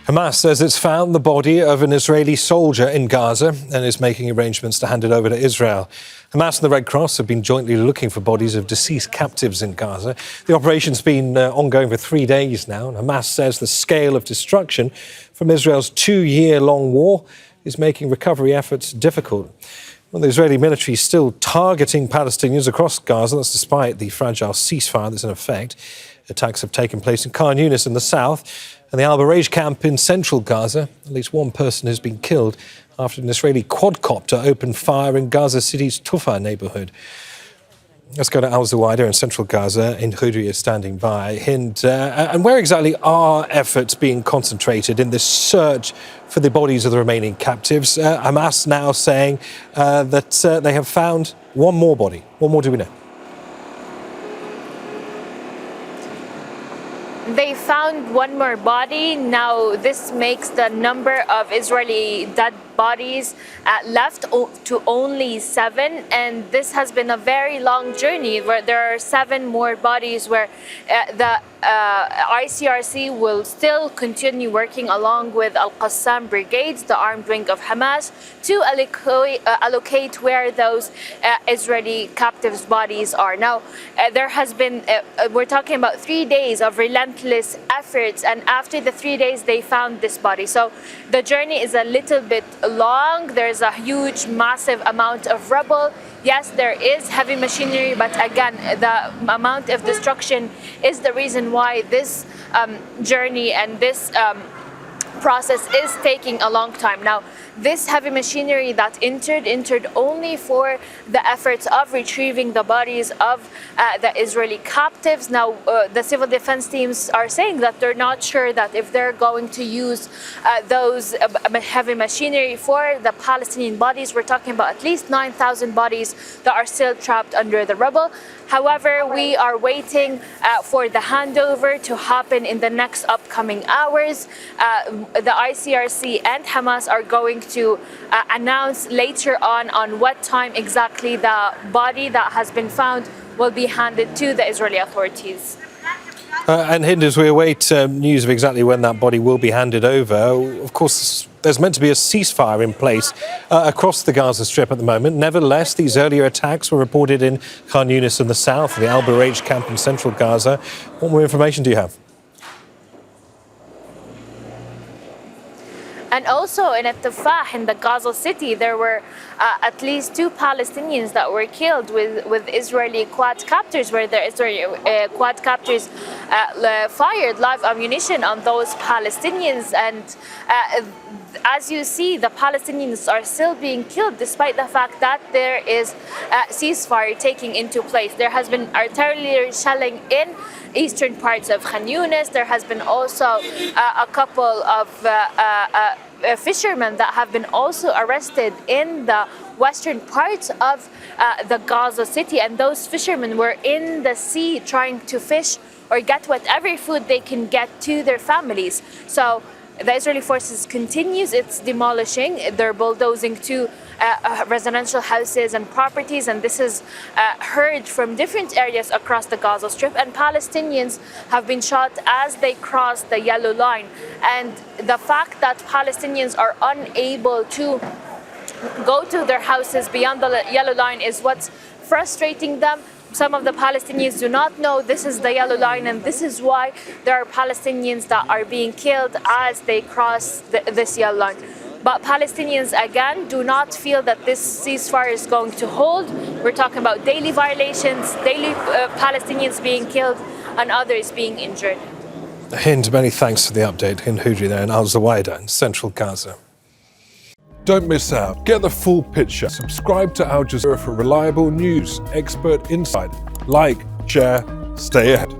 Hamas says it's found the body of an Israeli soldier in Gaza and is making arrangements to hand it over to Israel. Hamas and the Red Cross have been jointly looking for bodies of deceased captives in Gaza. The operation's been ongoing for 3 days now, and Hamas says the scale of destruction from Israel's 2-year-long war is making recovery efforts difficult. Well, the Israeli military is still targeting Palestinians across Gaza. That's despite the fragile ceasefire that's in effect. Attacks have taken place in Khan Younis in the south and the Bureij camp in central Gaza. At least one person has been killed after an Israeli quadcopter opened fire in Gaza City's Tuffah neighbourhood. Let's go to az-Zuwayda in central Gaza. Khoudary is standing by. Hind, and where exactly are efforts being concentrated in this search for the bodies of the remaining captives? Hamas now saying that they have found one more body. What more do we know? They found one more body. Now this makes the number of Israeli dead bodies left to only 7, and this has been a very long journey where there are 7 more bodies where the ICRC will still continue working along with Qassam Brigades, the armed wing of Hamas, to allocate where those Israeli captives' bodies are. Now, there has been, we're talking about 3 days of relentless efforts, and after the 3 days, they found this body. So the journey is a little bit long. There's a huge, massive amount of rubble. Yes, there is heavy machinery, but again, the amount of destruction is the reason why this journey and this process is taking a long time. Now, this heavy machinery that entered only for the efforts of retrieving the bodies of the Israeli captives. Now, the civil defense teams are saying that they're not sure that if they're going to use those heavy machinery for the Palestinian bodies. We're talking about at least 9,000 bodies that are still trapped under the rubble. However, we are waiting for the handover to happen in the next upcoming hours. The ICRC and Hamas are going to announce later on what time exactly the body that has been found will be handed to the Israeli authorities. And Hind, as we await news of exactly when that body will be handed over, of course, there's meant to be a ceasefire in place across the Gaza Strip at the moment. Nevertheless, these earlier attacks were reported in Khan Younis in the south, the Bureij camp in central Gaza. What more information do you have? And also in Tuffah, in the Gaza city, there were at least 2 Palestinians that were killed with Israeli quadcopters, where the Israeli quadcopters fired live ammunition on those Palestinians. And as you see, the Palestinians are still being killed despite the fact that there is ceasefire taking into place. There has been artillery shelling in eastern parts of Khan Younis. There has been also a couple of fishermen that have been also arrested in the western parts of the Gaza city, and those fishermen were in the sea trying to fish or get whatever food they can get to their families. So the Israeli forces continues its demolishing. They're bulldozing to residential houses and properties, and this is heard from different areas across the Gaza Strip. And Palestinians have been shot as they cross the yellow line. And the fact that Palestinians are unable to go to their houses beyond the yellow line is what's frustrating them. Some of the Palestinians do not know this is the yellow line, and this is why there are Palestinians that are being killed as they cross this yellow line. But Palestinians, again, do not feel that this ceasefire is going to hold. We're talking about daily violations, daily Palestinians being killed and others being injured. Hind, many thanks for the update. Hind Khoudary there in az-Zuwayda in central Gaza. Don't miss out. Get the full picture. Subscribe to Al Jazeera for reliable news, expert insight. Like, share, stay ahead.